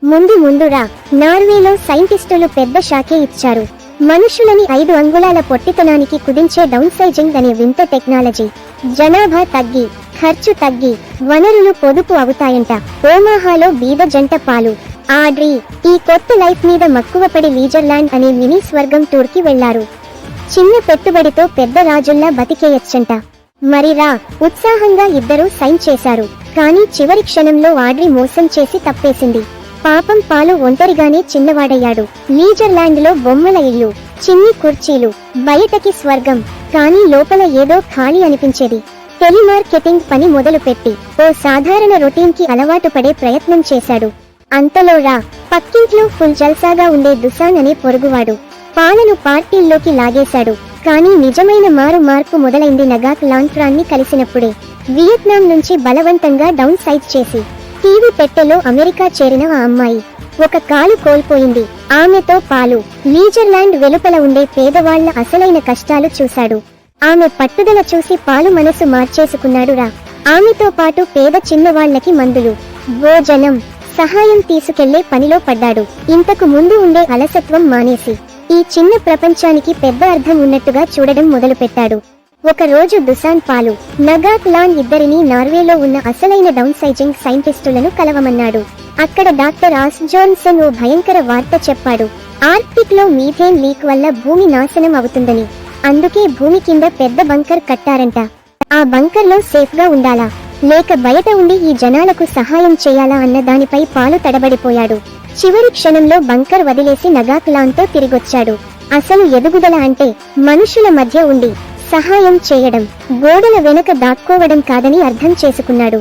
ముందురా నార్వేలో సైంటిస్టులు పెద్ద షాకే ఇచ్చారు. మనుషులని 5 అంగుళాల పొట్టితనానికి కుదించే డౌన్ సైజింగ్ అనే వింత టెక్నాలజీ. జనాభా తగ్గి, ఖర్చు తగ్గి, వనరులు పొదుపు అవుతాయంట. ఓమాహాలో బీద జంట పాలు, ఆడ్రీ ఈ కొత్త లైఫ్ మీద మక్కువపడి లీజర్లాండ్ అనే మినీ స్వర్గం టూర్కి వెళ్లారు. చిన్న పెట్టుబడితో పెద్ద రాజుల్లా బతికేయచ్చంట. మరిరా ఉత్సాహంగా ఇద్దరూ సైన్ చేశారు. కానీ చివరి క్షణంలో ఆడ్రీ మోసం చేసి తప్పేసింది. పాపం పాలు ఒంటరిగానే చిన్నవాడయ్యాడు. లీజర్లాండ్ లో బొమ్మల ఇల్లు, చిన్ని కుర్చీలు, బయటకి స్వర్గం, కానీ లోపల ఏదో ఖాళీ అనిపించేది. టెలిమార్కెటింగ్ పని మొదలుపెట్టి ఓ సాధారణ రొటీన్ కి అలవాటు పడే ప్రయత్నం చేశాడు. అంతలోరా పక్కింట్లో ఫుల్ జల్సాగా ఉండే దుసాన్ అనే పొరుగువాడు పాలను పార్టీల్లోకి లాగేశాడు. కానీ నిజమైన మార్పు మొదలైంది నగాక్ లాంట్రాన్ని కలిసినప్పుడే. వియత్నాం నుంచి బలవంతంగా డౌన్ సైజ్ చేసి టీవీ పెట్టెలో అమెరికా చేరిన ఆ అమ్మాయి ఒక కాలు కోల్పోయింది. ఆమెతో పాలు లీజర్లాండ్ వెలుపల ఉండే పేదవాళ్ల అసలైన కష్టాలు చూశాడు. ఆమె పట్టుదల చూసి పాలు మనసు మార్చేసుకున్నాడురా. ఆమెతో పాటు పేద చిన్నవాళ్లకి మందులు, భోజనం, సహాయం తీసుకెళ్లే పనిలో పడ్డాడు. ఇంతకు ముందు ఉండే అలసత్వం మానేసి ఈ చిన్న ప్రపంచానికి పెద్ద అర్థం ఉన్నట్టుగా చూడడం మొదలుపెట్టాడు. ఒక రోజు దుసాన్ పాలు, నగాక్ లాన్ ఇద్దరినీ నార్వేలో ఉన్న అసలైన డౌన్ సైజింగ్ సైంటిస్టులను కలవమన్నాడు. అక్కడ డాక్టర్ ఆస్ జోన్సన్ ఓ భయంకర వార్త చెప్పాడు. ఆర్క్టిక్ లో మీథేన్ లీక్ వల్ల భూమి నాశనం అవుతుందని, అందుకే భూమి కింద పెద్ద బంకర్ కట్టారంట. ఆ బంకర్ లో సేఫ్ గా ఉండాలా లేక బయట ఉండి ఈ జనాలకు సహాయం చేయాలా అన్న దానిపై పాలు తడబడిపోయాడు. చివరి క్షణంలో బంకర్ వదిలేసి నగాక్ లాన్ తో తిరిగొచ్చాడు. అసలు ఎదుగుదల అంటే మనుషుల మధ్య ఉండి సహాయం చేయడం, గోడల వెనక దాక్కోవడం కాదని అర్థం చేసుకున్నాడు.